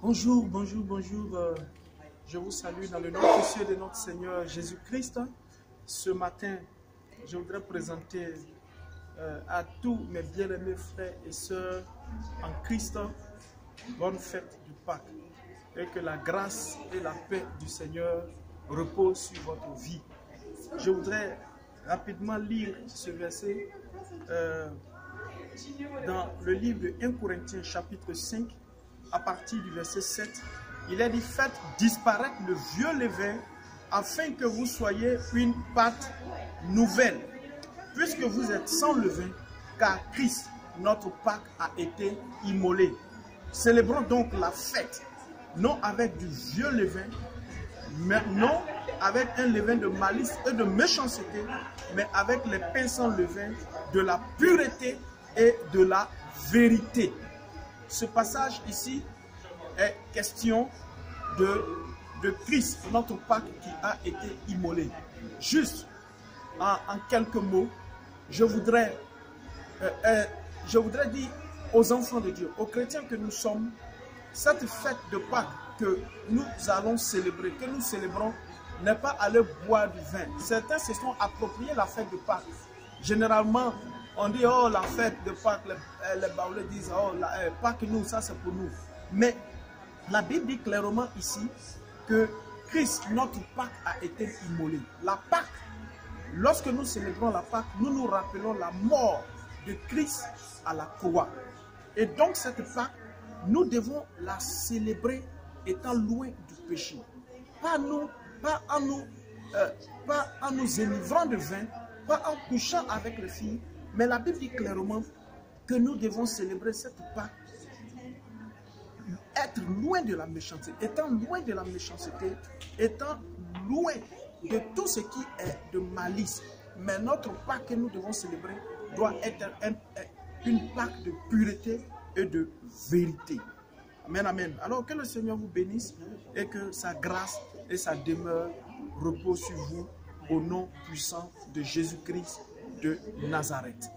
Bonjour, bonjour, bonjour. Je vous salue dans le nom précieux de notre Seigneur Jésus-Christ. Ce matin, je voudrais présenter à tous mes bien-aimés frères et sœurs en Christ, bonne fête du Pâques. Et que la grâce et la paix du Seigneur reposent sur votre vie. Je voudrais rapidement lire ce verset dans le livre de 1 Corinthiens chapitre 5, à partir du verset 7. Il est dit: faites disparaître le vieux levain afin que vous soyez une pâte nouvelle, puisque vous êtes sans levain, car Christ, notre Pâque, a été immolé. Célébrons donc la fête, non avec du vieux levain, mais non avec un levain de malice et de méchanceté, mais avec les pains sans levain, de la pureté et de la vérité. Ce passage ici est question de Christ, notre Pâque qui a été immolé. Juste en quelques mots, je voudrais dire aux enfants de Dieu, aux chrétiens que nous sommes, cette fête de Pâques que nous allons célébrer, que nous célébrons, n'est pas aller boire du vin. Certains se sont appropriés la fête de Pâques. Généralement, on dit: oh, la fête de Pâques, les Baoulés disent: oh, Pâques, nous, ça c'est pour nous. Mais la Bible dit clairement ici que Christ, notre Pâque, a été immolé. La Pâque, lorsque nous célébrons la Pâque, nous nous rappelons la mort de Christ à la croix. Et donc cette Pâque, nous devons la célébrer étant loin du péché. Pas en nous enivrant de vin, pas en couchant avec les filles, mais la Bible dit clairement que nous devons célébrer cette Pâque, être loin de la méchanceté, étant loin de la méchanceté, étant loin de tout ce qui est de malice. Mais notre Pâque que nous devons célébrer doit être une Pâque de pureté et de vérité. Amen, amen. Alors que le Seigneur vous bénisse et que sa grâce et sa demeure reposent sur vous au nom puissant de Jésus-Christ de Nazareth.